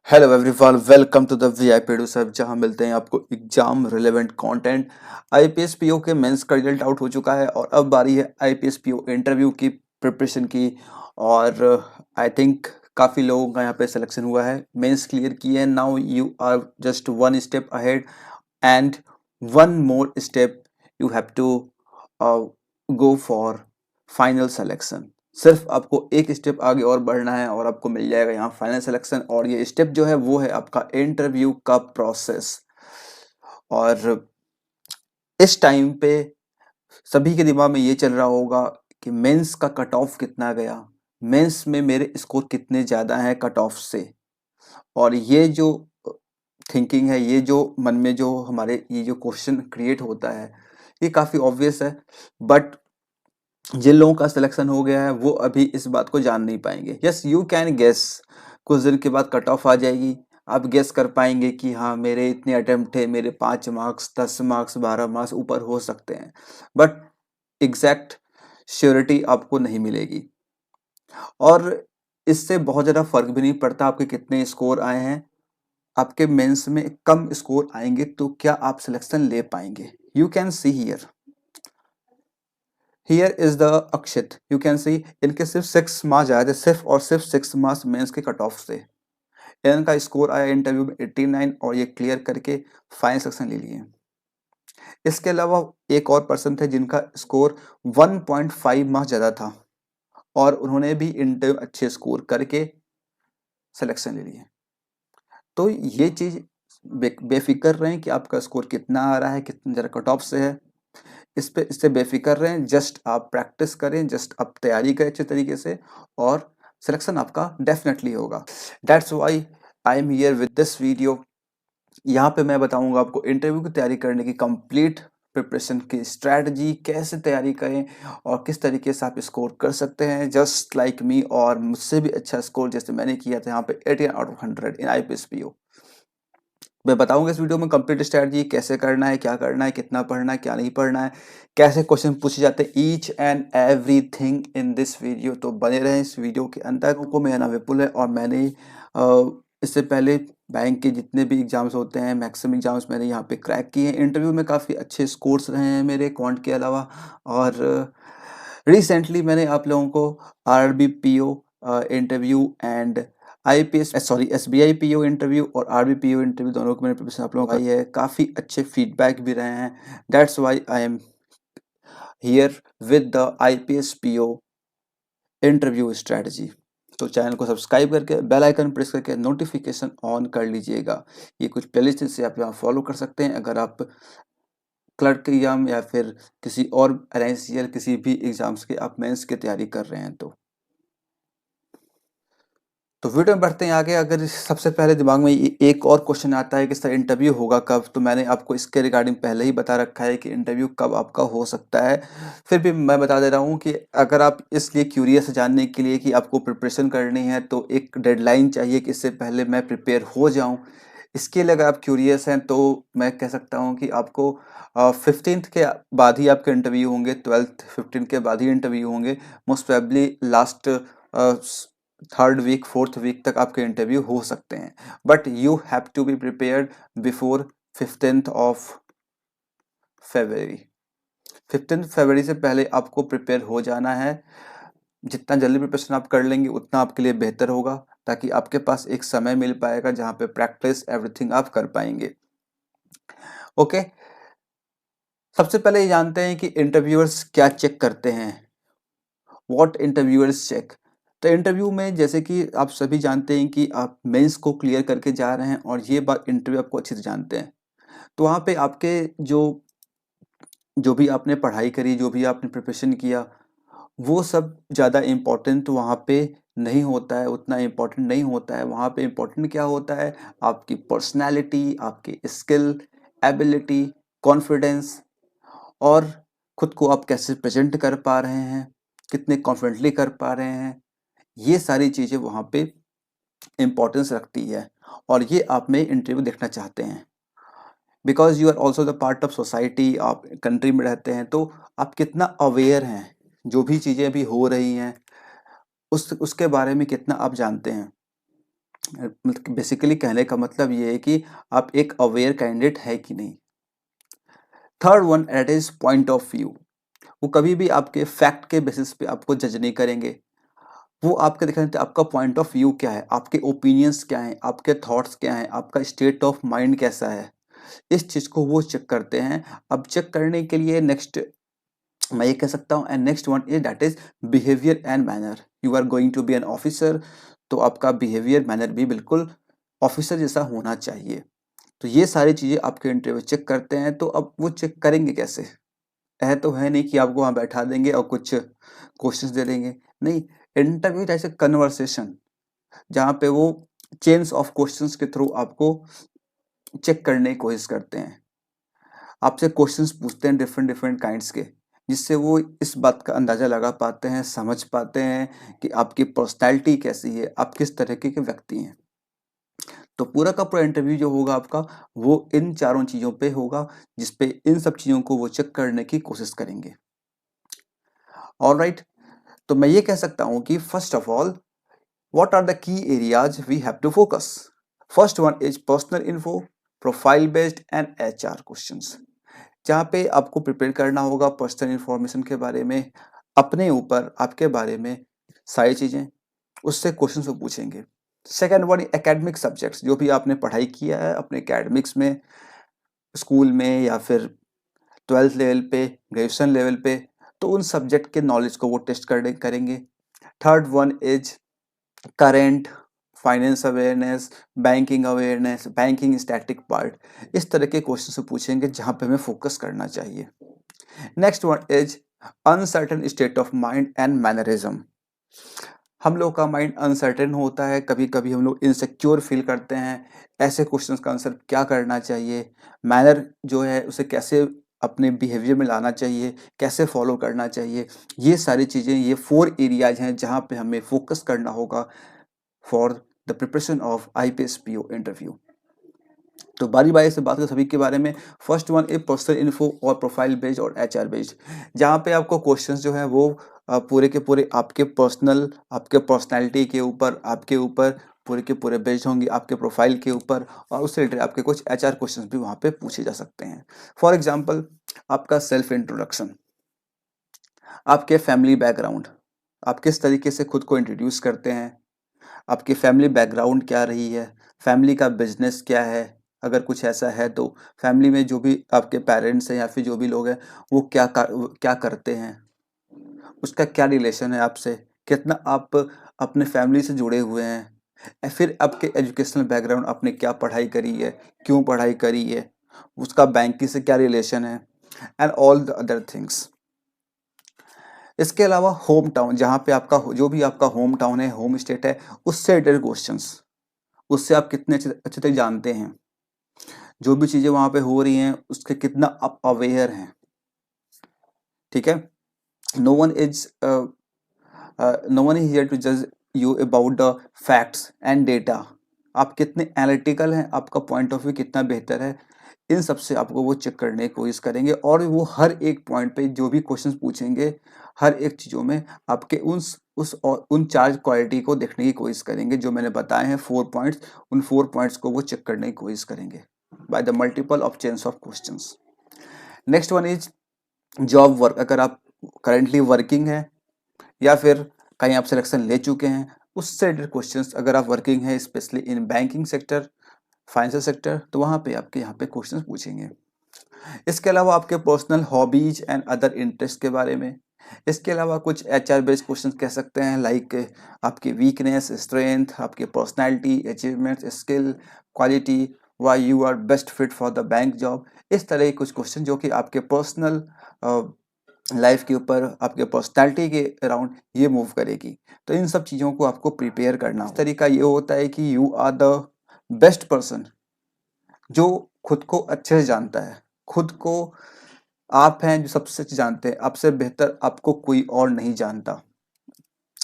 Hello everyone, welcome to the VIP डू सब, जहां मिलते हैं आपको exam relevant content. IPS PO के मेंस का रिजल्ट आउट हो चुका है और अब बारी है आईपीएस पीओ इंटरव्यू की प्रिपरेशन की। और आई थिंक काफ़ी लोगों का यहाँ पे सिलेक्शन हुआ है, मेंस क्लियर किए हैं। Now you are just one step ahead and one more step you have to go for final selection. सिर्फ आपको एक स्टेप आगे और बढ़ना है और आपको मिल जाएगा यहाँ फाइनल सिलेक्शन। और ये स्टेप जो है वो है आपका इंटरव्यू का प्रोसेस। और इस टाइम पे सभी के दिमाग में ये चल रहा होगा कि मेंस का कट ऑफ कितना गया, मेंस में मेरे स्कोर कितने ज़्यादा हैं कट ऑफ से। और ये जो थिंकिंग है, ये जो मन में जो हमारे ये जो क्वेश्चन क्रिएट होता है, ये काफ़ी ऑब्वियस है। बट जिन लोगों का सिलेक्शन हो गया है वो अभी इस बात को जान नहीं पाएंगे। यस, यू कैन गेस, कुछ दिन के बाद कट ऑफ आ जाएगी, आप गेस कर पाएंगे कि हाँ मेरे इतने अटेम्प्ट थे, मेरे 5 मार्क्स 10 मार्क्स 12 मार्क्स ऊपर हो सकते हैं। बट एग्जैक्ट श्योरिटी आपको नहीं मिलेगी। और इससे बहुत ज़्यादा फर्क भी नहीं पड़ता आपके कितने स्कोर आए हैं। आपके मेंस में कम स्कोर आएंगे तो क्या आप सिलेक्शन ले पाएंगे? You can see here, here is the Akshit, you can सी इनके सिर्फ 6 मार्क्स आए थे, सिर्फ और सिर्फ 6 मार्क्स मेंस के कट ऑफ से। इनका स्कोर आया इंटरव्यू में 89 और ये क्लियर करके फाइनल सेक्शन ले लिए। इसके अलावा एक और पर्सन थे जिनका स्कोर 1.5 मार्क्स ज़्यादा था और उन्होंने भी इंटरव्यू अच्छे स्कोर करके सिलेक्शन ले लिए। तो ये चीज़ बेफिक्र रहें कि आपका स्कोर कितना आ रहा है, कितना ज़रा कट ऑफ से है। इससे बेफिक्र रहें, जस्ट आप प्रैक्टिस करें, जस्ट आप तैयारी करें अच्छे तरीके से और सिलेक्शन आपका डेफिनेटली होगा। That's why I am here with this video. यहाँ पे मैं बताऊंगा आपको इंटरव्यू की तैयारी करने की कंप्लीट प्रिपरेशन की स्ट्रैटेजी, कैसे तैयारी करें और किस तरीके से आप स्कोर कर सकते हैं जस्ट लाइक मी, और मुझसे भी अच्छा स्कोर जैसे मैंने किया था यहाँ पे 18 out of 100 in IPS PO. मैं बताऊंगा इस वीडियो में कंप्लीट स्ट्रैटेजी, कैसे करना है, क्या करना है, कितना पढ़ना है, क्या नहीं पढ़ना है, कैसे क्वेश्चन पूछे जाते हैं, each and everything in this video. तो बने रहें इस वीडियो के अंत तक। को मेरा नाम विपुल है और मैंने इससे पहले बैंक के जितने भी एग्जाम्स होते हैं, मैक्सिमम एग्जाम्स मैंने यहाँ पे क्रैक किए हैं। इंटरव्यू में काफ़ी अच्छे स्कोर्स रहे हैं मेरे क्वांट के अलावा। और रिसेंटली मैंने आप लोगों को RB PO interview and IPS sorry SBI PO interview और आरबी पीओ इंटरव्यू दोनों की मैंने प्रिपरेशन आप लोगों को आई है। काफ़ी अच्छे फीडबैक भी रहे हैं। That's why I am here with the IPS PO interview strategy. तो चैनल को सब्सक्राइब करके बेल आइकन प्रेस करके नोटिफिकेशन ऑन कर लीजिएगा। ये कुछ प्लेलिस्ट से आप यहाँ फॉलो कर सकते हैं अगर आप क्लर्क एग्जाम या फिर किसी और एनआईसीएल किसी भी एग्जाम्स के आप मेंस की तैयारी कर रहे हैं। तो वीडियो में बढ़ते हैं आगे। अगर सबसे पहले दिमाग में एक और क्वेश्चन आता है कि सर इंटरव्यू होगा कब, तो मैंने आपको इसके रिगार्डिंग पहले ही बता रखा है कि इंटरव्यू कब आपका हो सकता है। फिर भी मैं बता दे रहा हूँ कि अगर आप इसलिए क्यूरियस जानने के लिए कि आपको प्रिपरेशन करनी है तो एक डेडलाइन चाहिए कि इससे पहले मैं प्रिपेयर हो जाऊँ। इसके लिए अगर आप क्यूरियस हैं तो मैं कह सकता हूँ कि आपको 15th के बाद ही आपके इंटरव्यू होंगे, 12th 15 के बाद ही इंटरव्यू होंगे। Most probably last 3rd week 4th week तक आपके इंटरव्यू हो सकते हैं। But you have to be prepared before 15th of February. 15th फरवरी से पहले आपको प्रिपेयर हो जाना है। जितना जल्दी प्रिपरेशन आप कर लेंगे उतना आपके लिए बेहतर होगा, ताकि आपके पास एक समय मिल पाएगा जहाँ पे प्रैक्टिस एवरीथिंग आप कर पाएंगे। ओके, सबसे पहले ये जानते हैं कि इंटरव्यूअर्स क्या चेक करते हैं। What interviewers check. तो इंटरव्यू में जैसे कि आप सभी जानते हैं कि आप मेंस को क्लियर करके जा रहे हैं और ये बात इंटरव्यू आपको अच्छे से जानते हैं। तो वहाँ पे आपके जो जो भी आपने पढ़ाई करी, जो भी आपने प्रिपरेशन किया, वो सब ज़्यादा इम्पोर्टेंट वहाँ पे नहीं होता है, उतना इम्पोर्टेंट नहीं होता है। वहाँ पे इम्पोर्टेंट क्या होता है, आपकी पर्सनैलिटी, आपकी स्किल, एबिलिटी, कॉन्फिडेंस और खुद को आप कैसे प्रेजेंट कर पा रहे हैं, कितने कॉन्फिडेंटली कर पा रहे हैं। ये सारी चीज़ें वहाँ पे इम्पोर्टेंस रखती है और ये आप में इंटरव्यू देखना चाहते हैं। Because you are also the part of society, आप कंट्री में रहते हैं तो आप कितना अवेयर हैं, जो भी चीज़ें अभी हो रही हैं उसके बारे में कितना आप जानते हैं। मतलब बेसिकली कहने का मतलब ये है कि आप एक अवेयर कैंडिडेट है कि नहीं। Third one at is point of view. वो कभी भी आपके फैक्ट के बेसिस पे आपको जज नहीं करेंगे। वो आपके देखना चाहते हैं आपका पॉइंट ऑफ व्यू क्या है, आपके ओपिनियंस क्या हैं, आपके थॉट्स क्या हैं, आपका स्टेट ऑफ माइंड कैसा है। इस चीज़ को वो चेक करते हैं। अब चेक करने के लिए नेक्स्ट मैं ये कह सकता हूँ, and next one is that is behaviour and manner. You are going to be an officer, तो आपका बिहेवियर मैनर भी बिल्कुल ऑफिसर जैसा होना चाहिए। तो ये सारी चीज़ें आपके इंटरव्यू चेक करते हैं। तो अब वो चेक करेंगे कैसे? है तो है नहीं कि आपको वहाँ बैठा देंगे और कुछ क्वेश्चंस दे देंगे, नहीं। इंटरव्यू जैसे कन्वर्सेशन, जहाँ पे वो चेन्स ऑफ क्वेश्चंस के थ्रू आपको चेक करने की कोशिश करते हैं। आपसे क्वेश्चंस पूछते हैं डिफरेंट डिफरेंट काइंड्स के, जिससे वो इस बात का अंदाज़ा लगा पाते हैं, समझ पाते हैं कि आपकी पर्सनैलिटी कैसी है, आप किस तरीके के व्यक्ति हैं। तो पूरा का पूरा इंटरव्यू जो होगा आपका, वो इन चारों चीज़ों पे होगा, जिस पे इन सब चीज़ों को वो चेक करने की कोशिश करेंगे। ऑलराइट, तो मैं ये कह सकता हूँ कि first of all what are the key areas we have to focus. First one is personal info, profile based and HR questions, जहाँ पे आपको प्रिपेयर करना होगा पर्सनल इंफॉर्मेशन के बारे में, अपने ऊपर आपके बारे में सारी चीज़ें, उससे क्वेश्चन वो पूछेंगे। सेकेंड वन एकेडमिक सब्जेक्ट्स, जो भी आपने पढ़ाई किया है अपने एकेडमिक्स में, स्कूल में या फिर ट्वेल्थ लेवल पे, ग्रेजुएशन लेवल पे, तो उन सब्जेक्ट के नॉलेज को वो टेस्ट करेंगे। Third one is current finance awareness, banking awareness, banking static part, इस तरह के क्वेश्चन से पूछेंगे जहाँ पे हमें फोकस करना चाहिए। Next one is uncertain state of mind and mannerism. हम लोग का माइंड अनसर्टेन होता है, कभी कभी हम लोग इनसिक्योर फील करते हैं। ऐसे क्वेश्चंस का आंसर क्या करना चाहिए, मैनर जो है उसे कैसे अपने बिहेवियर में लाना चाहिए, कैसे फॉलो करना चाहिए, ये सारी चीज़ें, ये 4 एरियाज हैं जहाँ पे हमें फोकस करना होगा for the preparation of IPS PO interview. तो बारी बारी से बात करें सभी के बारे में। फर्स्ट वन ए पर्सनल इन्फो और प्रोफाइल बेस्ड और एचआर बेस्ड, जहाँ पे आपको क्वेश्चंस जो है वो पूरे के पूरे आपके पर्सनल, आपके पर्सनैलिटी के ऊपर, आपके ऊपर पूरे के पूरे बेस्ड होंगे, आपके प्रोफाइल के ऊपर, और उससे रिलेटेड आपके कुछ एचआर क्वेश्चंस भी वहाँ पे पूछे जा सकते हैं। फॉर एग्जाम्पल, आपका सेल्फ इंट्रोडक्शन, आपके फैमिली बैकग्राउंड, आप किस तरीके से खुद को इंट्रोड्यूस करते हैं, आपकी फैमिली बैकग्राउंड क्या रही है, फैमिली का बिजनेस क्या है, अगर कुछ ऐसा है तो फैमिली में जो भी आपके पेरेंट्स हैं या फिर जो भी लोग हैं वो क्या करते हैं, उसका क्या रिलेशन है आपसे, कितना आप अपने फैमिली से जुड़े हुए हैं, या फिर आपके एजुकेशनल बैकग्राउंड, आपने क्या पढ़ाई करी है, क्यों पढ़ाई करी है, उसका बैंकिंग से क्या रिलेशन है, and all the other things. इसके अलावा होम टाउन, जहाँ पे आपका जो भी आपका होम टाउन है, होम स्टेट है, उससे रिलेटेड क्वेश्चंस, उससे आप कितने अच्छे तक जानते हैं, जो भी चीज़ें वहाँ पे हो रही हैं उसके कितना आप अवेयर हैं। ठीक है, no one is no one is here to जज you about the facts and data. आप कितने एनालिटिकल हैं, आपका पॉइंट ऑफ व्यू कितना बेहतर है, इन सब से आपको वो चेक करने की कोशिश करेंगे। और वो हर एक पॉइंट पे जो भी क्वेश्चंस पूछेंगे, हर एक चीज़ों में आपके उस और उन 4 क्वालिटी को देखने की कोशिश करेंगे जो मैंने बताए हैं 4 पॉइंट्स। उन 4 पॉइंट्स को वो चेक करने की कोशिश करेंगे by the multiple of चेंस of questions. Next one is job work, अगर आप करेंटली वर्किंग है या फिर कहीं आप सिलेक्शन ले चुके हैं, उससे रिलेटेड क्वेश्चंस, अगर आप वर्किंग है specially in banking sector, financial sector, तो वहाँ पे आपके यहाँ पे क्वेश्चंस पूछेंगे। इसके अलावा आपके personal hobbies and other interest के बारे में। इसके अलावा कुछ एचआर बेस्ड क्वेश्चन कह सकते हैं, लाइक आपकी वीकनेस, स्ट्रेंथ, आपकी personality, achievement, skill, quality, why you are best fit for the bank job. इस तरह के कुछ क्वेश्चन जो कि आपके पर्सनल लाइफ के ऊपर, आपके पर्सनालिटी के अराउंड ये मूव करेगी। तो इन सब चीज़ों को आपको प्रिपेयर करना। इस तरीका ये होता है कि you are the best person जो खुद को अच्छे से जानता है। खुद को आप हैं जो सबसे जानते हैं, आपसे बेहतर आपको कोई और नहीं जानता।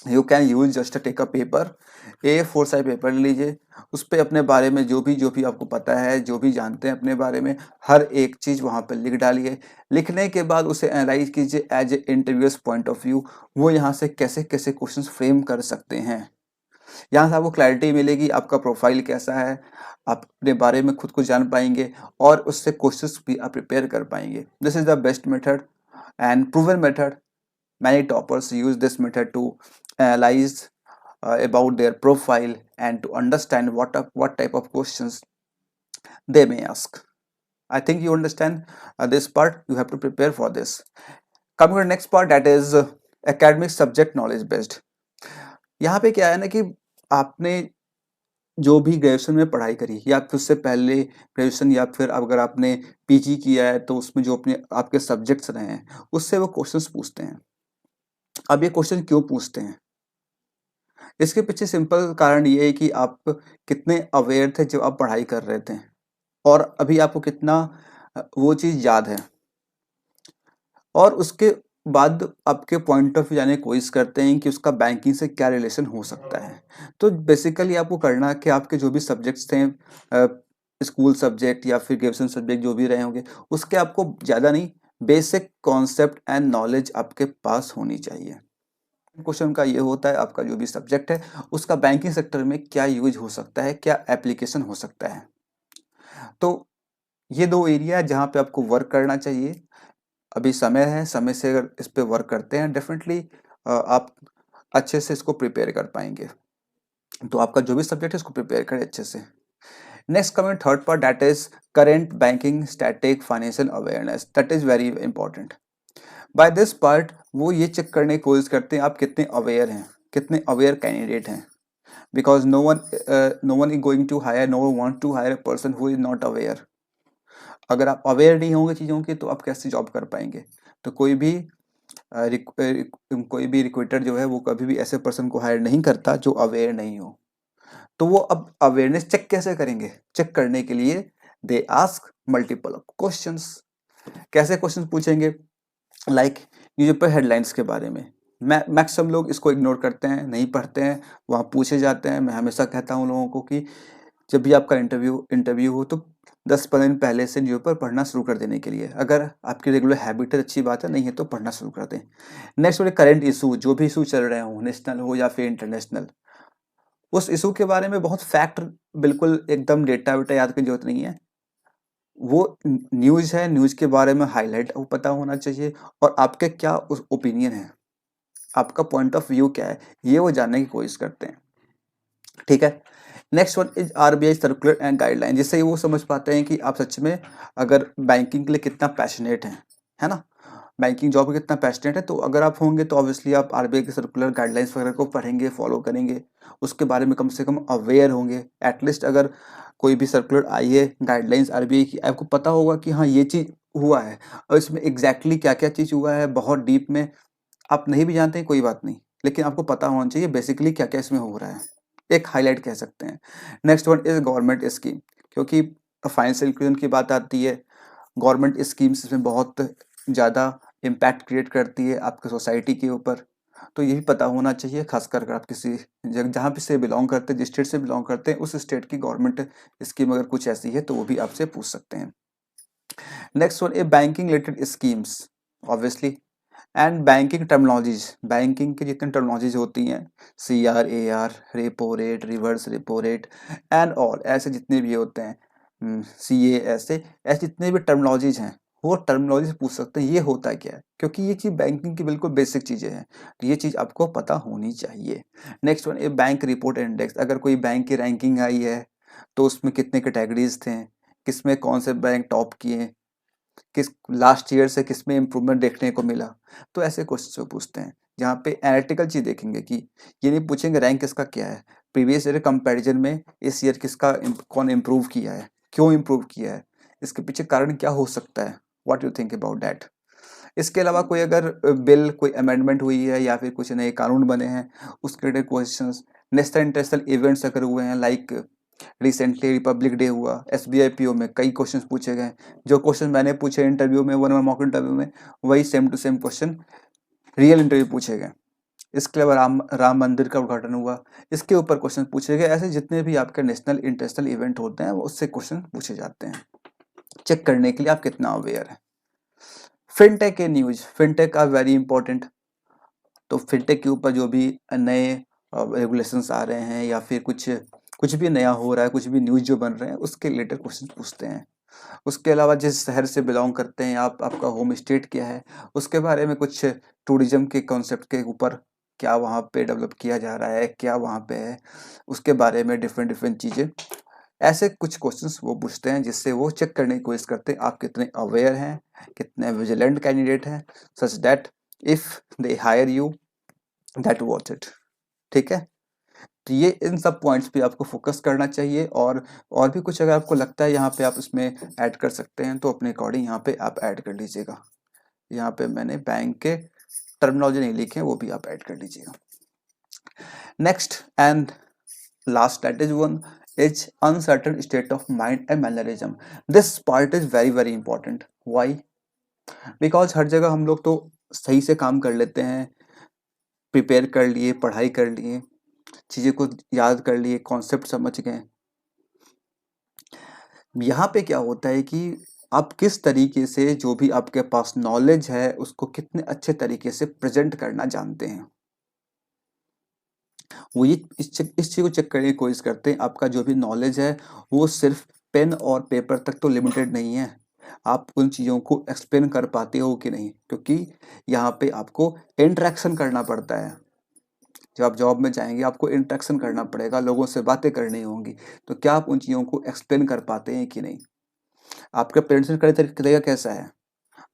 You can use just take a paper, A4 size paper लीजिए, उस पर अपने बारे में जो भी आपको पता है, जो भी जानते हैं अपने बारे में, हर एक चीज़ वहाँ पर लिख डालिए। लिखने के बाद उसे एनालाइज कीजिए as a interviewers point of view, वो यहाँ से कैसे कैसे क्वेश्चंस फ्रेम कर सकते हैं। यहाँ से आपको क्लैरिटी मिलेगी, आपका प्रोफाइल कैसा है, आप अपने बारे में खुद को जान पाएंगे और उससे क्वेश्चंस भी आप प्रिपेयर कर पाएंगे। This is the best method and proven method. Many toppers use this method to analyse about their profile and to understand what type of questions they may ask. I think you understand this part. You have to prepare for this. Coming to the next part, that is academic subject knowledge based. यहाँ पे क्या है ना कि आपने जो भी graduation में पढ़ाई करी या फिर उससे पहले ग्रेजुएशन या फिर अगर आपने पीजी किया है तो उसमें जो अपने आपके सब्जेक्ट्स रहे हैं उससे वो क्वेश्चंस पूछते हैं। अब ये क्वेश्चन क्यों पूछते हैं? इसके पीछे सिंपल कारण ये है कि आप कितने अवेयर थे जब आप पढ़ाई कर रहे थे और अभी आपको कितना वो चीज़ याद है, और उसके बाद आपके पॉइंट ऑफ व्यू जाने की कोशिश करते हैं कि उसका बैंकिंग से क्या रिलेशन हो सकता है। तो बेसिकली आपको करना है कि आपके जो भी सब्जेक्ट्स थे, स्कूल सब्जेक्ट या फिर ग्रेजुएशन सब्जेक्ट जो भी रहे होंगे, उसके आपको ज़्यादा नहीं, बेसिक कॉन्सेप्ट एंड नॉलेज आपके पास होनी चाहिए। क्वेश्चन का ये होता है आपका जो भी सब्जेक्ट है उसका बैंकिंग सेक्टर में क्या यूज हो सकता है, क्या एप्लीकेशन हो सकता है। तो ये दो एरिया है जहाँ पे आपको वर्क करना चाहिए। अभी समय है, समय से अगर इस पे वर्क करते हैं डेफिनेटली आप अच्छे से इसको प्रिपेयर कर पाएंगे। तो आपका जो भी सब्जेक्ट है इसको प्रिपेयर करें अच्छे से। Next coming third part, that is current banking static financial awareness, that is very important. By this part वो ये चेक करने की कोशिश करते हैं आप कितने अवेयर हैं, कितने अवेयर कैंडिडेट हैं, because no one is going to hire, no one want to hire a person who is not aware. अगर आप अवेयर नहीं होंगे चीज़ों की तो आप कैसे जॉब कर पाएंगे। तो कोई भी रिक्रूटर जो है वो कभी भी ऐसे पर्सन को हायर नहीं करता जो अवेयर नहीं हो। तो वो अब अवेयरनेस चेक कैसे करेंगे? चेक करने के लिए दे आस्क मल्टीपल क्वेश्चंस। कैसे क्वेश्चंस पूछेंगे? लाइक न्यूज़पेपर हेडलाइंस के बारे में मैक्सिमम लोग इसको इग्नोर करते हैं, नहीं पढ़ते हैं, वहाँ पूछे जाते हैं। मैं हमेशा कहता हूँ लोगों को कि जब भी आपका इंटरव्यू हो तो 10-15 दिन पहले से न्यूज़पेपर पढ़ना शुरू कर देने के लिए। अगर आपकी रेगुलर हैबिट है अच्छी बात है, नहीं है तो पढ़ना शुरू कर दें। नेक्स्ट वाले करंट इशू, जो भी इशू चल रहे हों, नेशनल हो या फिर इंटरनेशनल, उस इशू के बारे में बहुत फैक्ट, बिल्कुल एकदम डेटा वेटा याद करने की जरूरत नहीं है। वो न्यूज़ है, न्यूज़ के बारे में हाईलाइट वो पता होना चाहिए और आपके क्या उस ओपिनियन है, आपका पॉइंट ऑफ व्यू क्या है, ये वो जानने की कोशिश करते हैं। ठीक है। Next one is RBI circular and guideline, जिससे वो समझ पाते हैं कि आप सच में अगर बैंकिंग के लिए कितना पैशनेट हैं, है ना, बैंकिंग जॉब में कितना पैशनेट है। तो अगर आप होंगे तो ऑब्वियसली आप आरबीआई के सर्कुलर गाइडलाइंस वगैरह को पढ़ेंगे, फॉलो करेंगे, उसके बारे में कम से कम अवेयर होंगे। एटलीस्ट अगर कोई भी सर्कुलर आई है, गाइडलाइंस आरबीआई की, आपको पता होगा कि हाँ ये चीज़ हुआ है और इसमें एग्जैक्टली क्या क्या चीज़ हुआ है। बहुत डीप में आप नहीं भी जानते हैं कोई बात नहीं, लेकिन आपको पता होना चाहिए बेसिकली क्या क्या इसमें हो रहा है, एक हाईलाइट कह सकते हैं। Next one is government scheme, क्योंकि फाइनेंशियल इंक्लूजन की बात आती है, गवर्नमेंट स्कीम्स इसमें बहुत ज़्यादा इम्पैक्ट क्रिएट करती है आपके सोसाइटी के ऊपर। तो ये भी पता होना चाहिए, खासकर अगर आप किसी जहाँ पे से बिलोंग करते हैं, जिस स्टेट से बिलोंग करते हैं, उस स्टेट की गवर्नमेंट स्कीम अगर कुछ ऐसी है तो वो भी आपसे पूछ सकते हैं। Next one A banking related schemes obviously, and banking terminologies, banking की जितनी टर्मिनोलॉजीज होती हैं, CR AR, repo rate, reverse repo rate and all, ऐसे जितने भी होते हैं, CA, ऐसे जितने भी टर्मिनोलॉजीज हैं वो टर्मिनोलॉजी पूछ सकते हैं ये होता क्या है, क्योंकि ये चीज़ बैंकिंग की बिल्कुल बेसिक चीज़ें हैं, तो ये चीज़ आपको पता होनी चाहिए। नेक्स्ट वन ए बैंक रिपोर्ट इंडेक्स, अगर कोई बैंक की रैंकिंग आई है तो उसमें कितने कैटेगरीज थे, किसमें कौन से बैंक टॉप किए, किस लास्ट ईयर से किस में इम्प्रूवमेंट देखने को मिला। तो ऐसे क्वेश्चन पूछते हैं जहाँ पे एनालिटिकल चीज देखेंगे कि ये नहीं पूछेंगे रैंक किसका क्या है, प्रीवियस ईयर कंपैरिजन में इस ईयर किसका कौन इम्प्रूव किया है, क्यों इम्प्रूव किया है, इसके पीछे कारण क्या हो सकता है, what you think about that. इसके अलावा कोई अगर बिल कोई अमेंडमेंट हुई है या फिर कुछ नए कानून बने हैं उसके related question. National international events अगर हुए हैं, लाइक रिसेंटली रिपब्लिक डे हुआ, SBI PO में कई क्वेश्चन पूछे गए। जो क्वेश्चन मैंने पूछे इंटरव्यू में, वन मॉक इंटरव्यू में, वही same to same question real interview पूछे गए। इसके अलावा राम मंदिर का उद्घाटन हुआ, इसके ऊपर क्वेश्चन पूछे गए। ऐसे जितने भी आपके नेशनल इंटरनेशनल इवेंट होते हैं उससे क्वेश्चन पूछे जाते हैं, चेक करने के लिए आप कितना अवेयर है। फिनटेक के news, fintech are very important. तो फिनटेक के ऊपर जो भी नए रेगुलेशंस आ रहे हैं या फिर कुछ कुछ भी नया हो रहा है, कुछ भी न्यूज़ जो बन रहे हैं उसके रिलेटेड क्वेश्चन पूछते हैं। उसके अलावा जिस शहर से बिलोंग करते हैं आप, आपका होम स्टेट क्या है, उसके बारे में कुछ टूरिज्म के कॉन्सेप्ट के ऊपर, क्या वहाँ पे डेवलप किया जा रहा है, क्या वहाँ पे है, उसके बारे में डिफरेंट डिफरेंट चीज़ें, ऐसे कुछ क्वेश्चंस वो पूछते हैं जिससे वो चेक करने की कोशिश करते हैं आप कितने अवेयर हैं, कितने विजिलेंट कैंडिडेट हैं, such that if they hire you that worth it. ठीक है, तो ये इन सब पॉइंट्स पे आपको फोकस करना चाहिए, और भी कुछ अगर आपको लगता है यहाँ पे आप इसमें ऐड कर सकते हैं तो अपने अकॉर्डिंग यहाँ पे आप ऐड कर लीजिएगा। यहाँ पे मैंने बैंक के टर्मिनोलॉजी नहीं लिखे, वो भी आप ऐड कर लीजिएगा। Next and last that is one is uncertain state of mind and mannerism. This part is very very important. Why? Because हर जगह हम लोग तो सही से काम कर लेते हैं, प्रिपेयर कर लिए, पढ़ाई कर लिए, चीज़ें को याद कर लिए, कॉन्सेप्ट समझ गए। यहाँ पे क्या होता है कि आप किस तरीके से जो भी आपके पास नॉलेज है उसको कितने अच्छे तरीके से प्रेजेंट करना जानते हैं, वो ये इस चीज़ को चेक करने की कोशिश करते हैं। आपका जो भी नॉलेज है वो सिर्फ पेन और पेपर तक तो लिमिटेड नहीं है, आप उन चीज़ों को एक्सप्लेन कर पाते हो कि नहीं, क्योंकि यहाँ पे आपको इंटरेक्शन करना पड़ता है। जब आप जॉब में जाएंगे आपको इंटरेक्शन करना पड़ेगा, लोगों से बातें करनी होंगी, तो क्या आप उन चीज़ों को एक्सप्लेन कर पाते हैं कि नहीं, आपका प्रेजेंटेशन करने का तरीका कैसा है,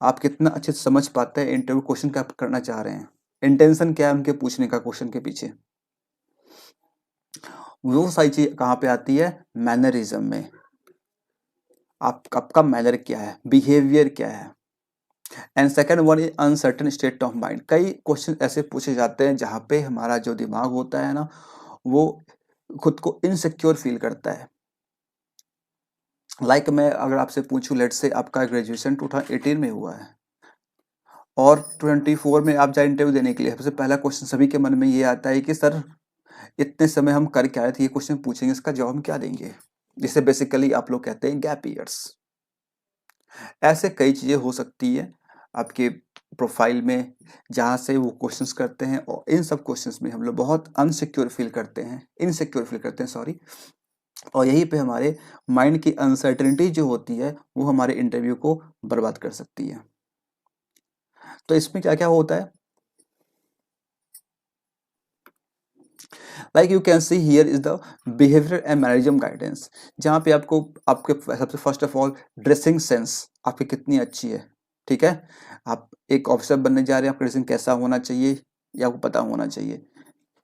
आप कितना अच्छे से समझ पाते हैं इंटरव्यू क्वेश्चन क्या करना चाह रहे हैं, इंटेंशन क्या है उनके पूछने का क्वेश्चन के पीछे। वो सारी चीज कहाँ पे आती है, मैनरिज्म में। आपका मैनर क्या है, बिहेवियर क्या है। And second one is uncertain state of mind. कई क्वेश्चन ऐसे पूछे जाते हैं जहाँ पे हमारा जो दिमाग होता है ना वो खुद को इनसिक्योर फील करता है। मैं अगर आपसे पूछूं, लेट से आपका ग्रेजुएशन 2018 में हुआ है और 24 में आप जाए इंटरव्यू देने के लिए, सबसे पहला क्वेश्चन सभी के मन में ये आता है कि सर इतने समय हम कर क्या रहे थे, ये क्वेश्चन पूछेंगे इसका जवाब हम क्या देंगे, जिसे बेसिकली आप लोग कहते हैं गैप ईयर्स। ऐसे कई चीज़ें हो सकती है आपके प्रोफाइल में जहाँ से वो क्वेश्चंस करते हैं, और इन सब क्वेश्चंस में हम लोग बहुत अनसिक्योर फील करते हैं, इनसिक्योर फील करते हैं सॉरी, और यहीं पे हमारे माइंड की अनसर्टेनिटी जो होती है वो हमारे इंटरव्यू को बर्बाद कर सकती है। तो इसमें क्या क्या होता है, like you can see here is the behaviour and management guidance, जहाँ पे आपको आपके सबसे first of all dressing sense आपकी कितनी अच्छी है। ठीक है, आप एक ऑफिसर बनने जा रहे हैं, आपका ड्रेसिंग कैसा होना चाहिए ये आपको पता होना चाहिए।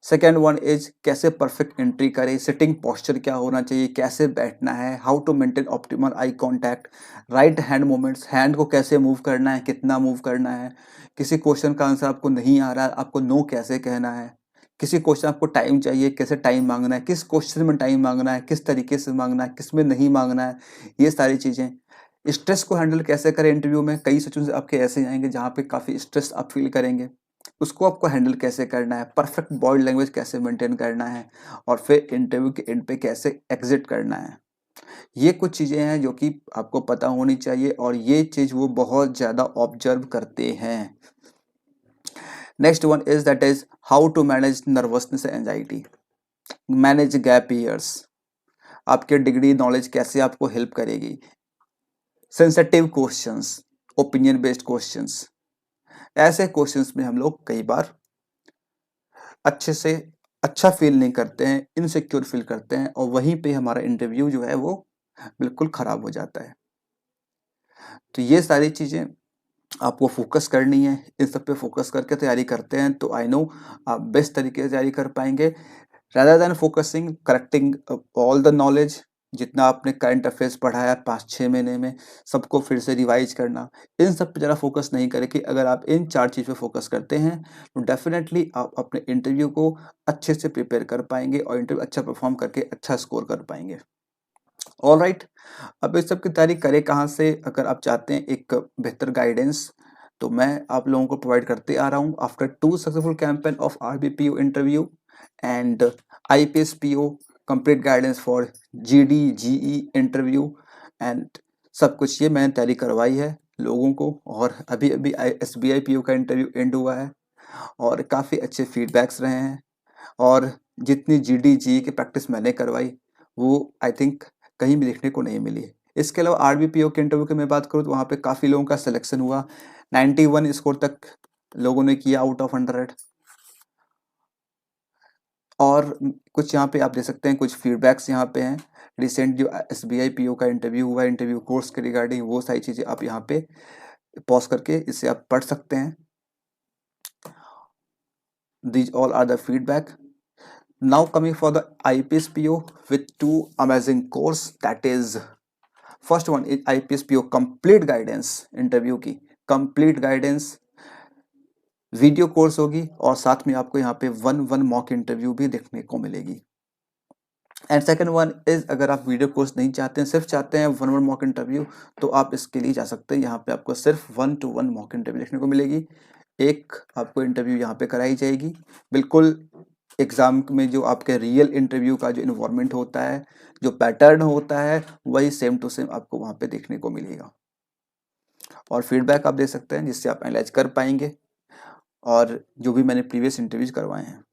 सेकेंड वन इज कैसे परफेक्ट एंट्री करें, सिटिंग पोस्चर क्या होना चाहिए, कैसे बैठना है, how to maintain optimal eye contact, right hand movements, hand को कैसे मूव करना है, कितना मूव करना है, किसी क्वेश्चन का आंसर आपको नहीं आ रहा है आपको नो कैसे कहना है, किसी क्वेश्चन आपको टाइम चाहिए कैसे टाइम मांगना है, किस क्वेश्चन में टाइम मांगना है, किस तरीके से मांगना है, किस में नहीं मांगना है, ये सारी चीज़ें। स्ट्रेस को हैंडल कैसे करें इंटरव्यू में, कई सिचुएशन आपके ऐसे आएंगे जहाँ पे काफ़ी स्ट्रेस आप फील करेंगे, उसको आपको हैंडल कैसे करना है, परफेक्ट बॉडी लैंग्वेज कैसे मेंटेन करना है, और फिर इंटरव्यू के एंड पे कैसे एग्जिट करना है। ये कुछ चीज़ें हैं जो कि आपको पता होनी चाहिए, और ये चीज़ वो बहुत ज़्यादा ऑब्जर्व करते हैं। Next one is that is how to manage nervousness and anxiety, manage gap years, आपके डिग्री नॉलेज कैसे आपको हेल्प करेगी, sensitive questions, opinion based questions, ऐसे क्वेश्चंस में हम लोग कई बार अच्छे से अच्छा फील नहीं करते हैं, इनसिक्योर फील करते हैं, और वहीं पे हमारा इंटरव्यू जो है वो बिल्कुल खराब हो जाता है। तो ये सारी चीज़ें आपको फोकस करनी है, इन सब पे फोकस करके तैयारी करते हैं तो आई नो आप बेस्ट तरीके से तैयारी कर पाएंगे, rather than focusing correcting all the knowledge. जितना आपने करंट अफेयर्स पढ़ा है 5-6 महीने में सबको फिर से रिवाइज करना, इन सब पे ज़रा फोकस नहीं करें कि अगर आप इन 4 चीज़ पे फोकस करते हैं तो डेफिनेटली आप अपने इंटरव्यू को अच्छे से प्रिपेयर कर पाएंगे और इंटरव्यू अच्छा परफॉर्म करके अच्छा स्कोर कर पाएंगे। ऑल राइट, अब इस सब की तैयारी करें कहाँ से, अगर आप चाहते हैं एक बेहतर गाइडेंस तो मैं आप लोगों को प्रोवाइड करते आ रहा हूँ after 2 successful campaign of RBPO interview and IPS PO complete guidance for GD GE interview and सब कुछ ये मैंने तैयारी करवाई है लोगों को, और अभी अभी SBI PO का इंटरव्यू एंड हुआ है और काफ़ी अच्छे फीडबैक्स रहे हैं, और जितनी जीडी जी की प्रैक्टिस मैंने करवाई वो आई थिंक कहीं भी देखने को नहीं मिली है। इसके अलावा आरबीपीओ के इंटरव्यू की मैं बात करूँ तो वहाँ पे काफ़ी लोगों का सिलेक्शन हुआ, 91 स्कोर तक लोगों ने किया आउट ऑफ 100। और कुछ यहाँ पे आप देख सकते हैं, कुछ फीडबैक्स यहाँ पे हैं। रिसेंट जो एसबीआई पीओ का इंटरव्यू हुआ, इंटरव्यू कोर्स के रिगार्डिंग, वो सारी चीज़ें आप यहाँ पे पॉज करके इसे आप पढ़ सकते हैं। These all are the feedback. Now coming for the IPS PO with two amazing course, that is first one is IPS PO complete guidance, interview की complete guidance वीडियो कोर्स होगी और साथ में आपको यहाँ पे 1 मॉक इंटरव्यू भी देखने को मिलेगी। एंड सेकंड वन इज, अगर आप वीडियो कोर्स नहीं चाहते हैं, सिर्फ चाहते हैं 1 मॉक इंटरव्यू, तो आप इसके लिए जा सकते हैं। यहाँ पे आपको सिर्फ 1 to 1 मॉक इंटरव्यू देखने को मिलेगी। एक आपको इंटरव्यू यहाँ पे कराई जाएगी, बिल्कुल एग्जाम में जो आपके रियल इंटरव्यू का जो इन्वायरमेंट होता है, जो पैटर्न होता है, वही सेम टू सेम आपको वहाँ पे देखने को मिलेगा। और फीडबैक आप दे सकते हैं जिससे आप एनालाइज कर पाएंगे और जो भी मैंने प्रीवियस इंटरव्यूज करवाए हैं।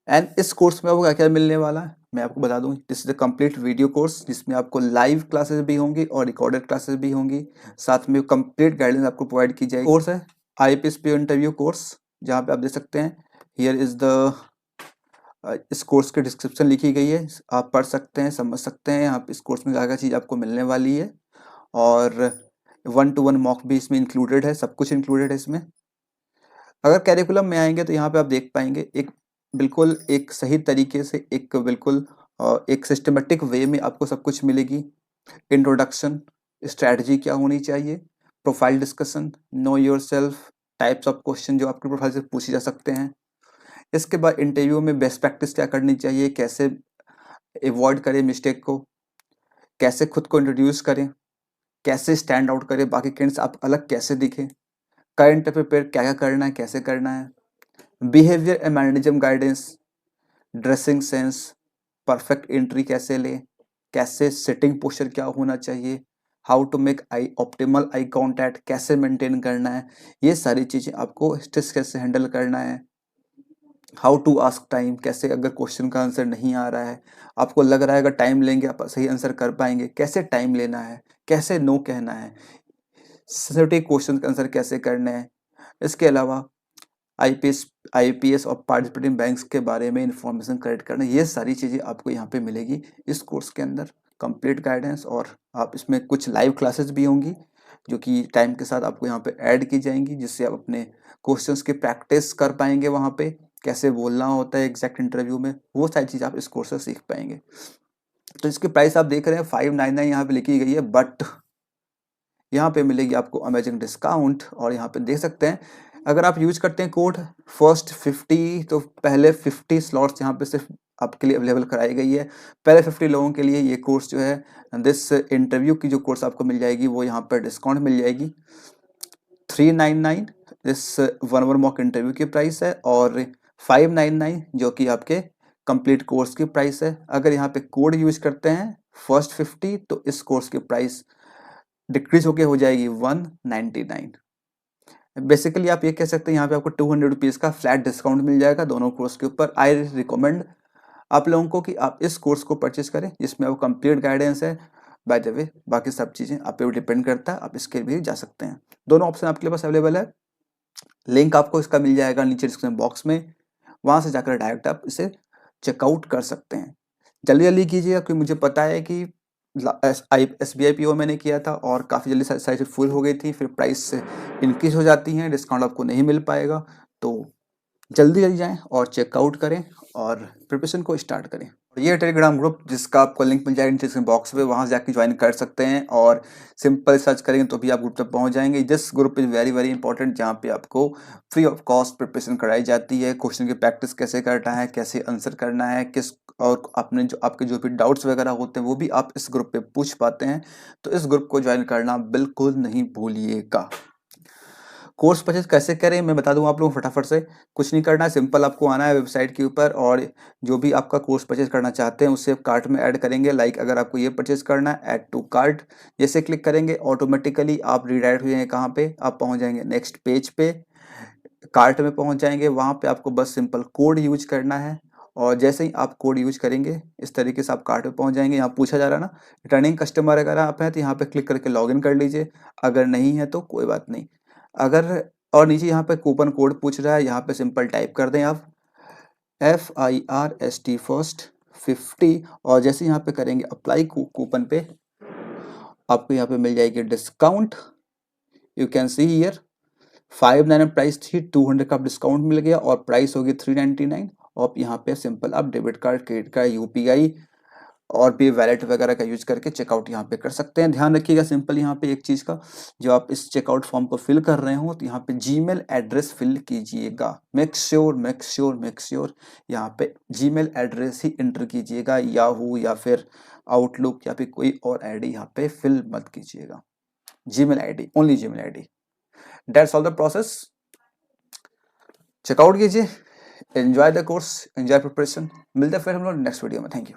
एंड इस कोर्स में आपको क्या क्या मिलने वाला है मैं आपको बता दूं। This is a complete video course जिसमें आपको लाइव क्लासेस भी होंगी और रिकॉर्डेड क्लासेस भी होंगी, साथ में कंप्लीट गाइडेंस आपको प्रोवाइड की जाएगी। कोर्स है आईपीएस पीओ इंटरव्यू कोर्स, जहाँ पे आप देख सकते हैं हियर इज द इस कोर्स की डिस्क्रिप्शन लिखी गई है, आप पढ़ सकते हैं, समझ सकते हैं आप इस कोर्स में क्या क्या चीज़ आपको मिलने वाली है। और 1 to 1 मॉक भी इसमें इंक्लूडेड है, सब कुछ इंक्लूडेड है इसमें। अगर कैरिकुलम में आएंगे तो यहाँ पे आप देख पाएंगे एक बिल्कुल एक सही तरीके से, एक बिल्कुल एक सिस्टमेटिक वे में आपको सब कुछ मिलेगी। इंट्रोडक्शन, स्ट्रैटेजी क्या होनी चाहिए, profile discussion, no yourself, types of question जो आपके प्रोफाइल से पूछे जा सकते हैं। इसके बाद इंटरव्यू में बेस्ट प्रैक्टिस क्या करनी चाहिए, कैसे अवॉइड करें मिस्टेक को, कैसे खुद को इंट्रोड्यूस करें, कैसे स्टैंड आउट करें बाकी कैंडिडेट से, आप अलग कैसे दिखें, करंट प्रिपेयर क्या क्या करना है, कैसे करना है, behaviour and mannerism guidance, dressing sense, perfect entry कैसे लें, कैसे सिटिंग पोस्चर क्या होना चाहिए, how to make eye optimal eye contact कैसे मेंटेन करना है, ये सारी चीज़ें आपको स्ट्रेस कैसे हैंडल करना है, हाउ टू आस्क टाइम, कैसे अगर क्वेश्चन का आंसर नहीं आ रहा है, आपको लग रहा है अगर टाइम लेंगे आप सही आंसर कर पाएंगे, कैसे टाइम लेना है, कैसे नो कहना है, सेंसिटिव क्वेश्चन का आंसर कैसे करना है। इसके अलावा आईपीएस और पार्टिसिपेटिंग बैंक्स के बारे में इंफॉर्मेशन कलेक्ट करना, ये सारी चीज़ें आपको यहाँ पे मिलेगी इस कोर्स के अंदर, कंप्लीट गाइडेंस। और आप इसमें कुछ लाइव क्लासेस भी होंगी जो कि टाइम के साथ आपको यहाँ पे ऐड की जाएंगी, जिससे आप अपने क्वेश्चंस की प्रैक्टिस कर पाएंगे, वहाँ पे कैसे बोलना होता है एग्जैक्ट इंटरव्यू में, वो सारी चीज़ आप इस कोर्स से सीख पाएंगे। तो इसकी प्राइस आप देख रहे हैं 599 यहाँ पे लिखी गई है, बट यहाँ पे मिलेगी आपको अमेजिंग डिस्काउंट। और यहाँ पे देख सकते हैं अगर आप यूज करते हैं कोड फर्स्ट 50, तो पहले 50 स्लॉट्स यहाँ पे सिर्फ आपके लिए अवेलेबल कराई गई है। पहले 50 लोगों के लिए ये कोर्स जो है, दिस इंटरव्यू की जो कोर्स आपको मिल जाएगी वो यहाँ पर डिस्काउंट मिल जाएगी 399, इस 1 मॉक इंटरव्यू की प्राइस है, और 599 जो कि आपके कंप्लीट कोर्स की प्राइस है। अगर यहाँ पे कोड यूज करते हैं फर्स्ट 50, तो इस कोर्स की प्राइस डिक्रीज होके हो जाएगी 199। बेसिकली आप ये कह सकते हैं यहाँ पे आपको 200 रुपीज़ का फ्लैट डिस्काउंट मिल जाएगा दोनों कोर्स के ऊपर। आई रिकमेंड आप लोगों को कि आप इस कोर्स को परचेज करें, जिसमें आपको कंप्लीट गाइडेंस है। बाय द वे बाकी सब चीज़ें आप पे डिपेंड करता है, आप इसके भी जा सकते हैं। दोनों ऑप्शन आपके पास अवेलेबल है। लिंक आपको इसका मिल जाएगा नीचे डिस्क्रिप्शन बॉक्स में, वहाँ से जाकर डायरेक्ट आप इसे चेकआउट कर सकते हैं। जल्दी जल्दी कीजिएगा क्योंकि मुझे पता है कि SBI PO मैंने किया था और काफ़ी जल्दी साइज फुल हो गई थी, फिर प्राइस से इंक्रीज हो जाती हैं, डिस्काउंट आपको नहीं मिल पाएगा। तो जल्दी जल्दी जाएं और चेकआउट करें और प्रिपरेशन को स्टार्ट करें। ये टेलीग्राम ग्रुप जिसका आपको लिंक मिल जाएगा डिस्क्रिप्शन बॉक्स में, वहाँ से जाके ज्वाइन कर सकते हैं और सिंपल सर्च करेंगे तो भी आप ग्रुप तक पहुँच जाएंगे। This group is very very important, जहाँ पे आपको फ्री ऑफ कॉस्ट प्रिपरेशन कराई जाती है। क्वेश्चन की प्रैक्टिस कैसे करना है, कैसे आंसर करना है, किस और आपने जो आपके जो भी डाउट्स वगैरह होते हैं वो भी आप इस ग्रुप पे पूछ पाते हैं। तो इस ग्रुप को ज्वाइन करना बिल्कुल नहीं भूलिएगा। कोर्स परचेज कैसे करें मैं बता दूं आप लोगों को फटाफट से। कुछ नहीं करना है, सिंपल आपको आना है वेबसाइट के ऊपर और जो भी आपका कोर्स परचेज करना चाहते हैं उसे कार्ट में ऐड करेंगे। लाइक अगर आपको ये परचेज करना है, ऐड टू कार्ट जैसे क्लिक करेंगे ऑटोमेटिकली आप रीडायरेक्ट हो जाएंगे, कहाँ पे आप पहुँच जाएंगे नेक्स्ट पेज पे। कार्ट में पहुंच जाएंगे, वहां पे आपको बस सिंपल कोड यूज करना है और जैसे ही आप कोड यूज करेंगे इस तरीके से आप कार्ट में पहुंच जाएंगे। यहाँ पूछा जा रहा है ना रिटर्निंग कस्टमर अगर आप हैं तो यहाँ पे क्लिक करके लॉगिन कर लीजिए, अगर नहीं है तो कोई बात नहीं। अगर और नीचे यहाँ पे कूपन कोड पूछ रहा है, यहाँ पे सिंपल टाइप कर दें आप FIRST फर्स्ट 50 और जैसे यहाँ पे करेंगे अप्लाई कूपन पे आपको यहाँ पे मिल जाएगी discount. You can see here 599 price थी, 200 का डिस्काउंट मिल गया और प्राइस होगी 399। और आप यहाँ पे सिंपल आप debit card, credit card, UPI और भी वैलेट वगैरह का यूज करके चेकआउट यहाँ पे कर सकते हैं। ध्यान रखिएगा सिंपल यहाँ पे एक चीज का, जो आप इस चेकआउट फॉर्म को फिल कर रहे हो तो यहाँ पे जीमेल एड्रेस फिल कीजिएगा। मेक श्योर यहाँ पे जीमेल एड्रेस ही एंटर कीजिएगा, याहू या फिर आउटलुक या फिर कोई और आईडी यहाँ पे फिल मत कीजिएगा। Gmail ID, only Gmail ID. That's all the process. Checkout कीजिए, enjoy the course, enjoy preparation. मिलते हैं फिर हम लोग नेक्स्ट वीडियो में। Thank you.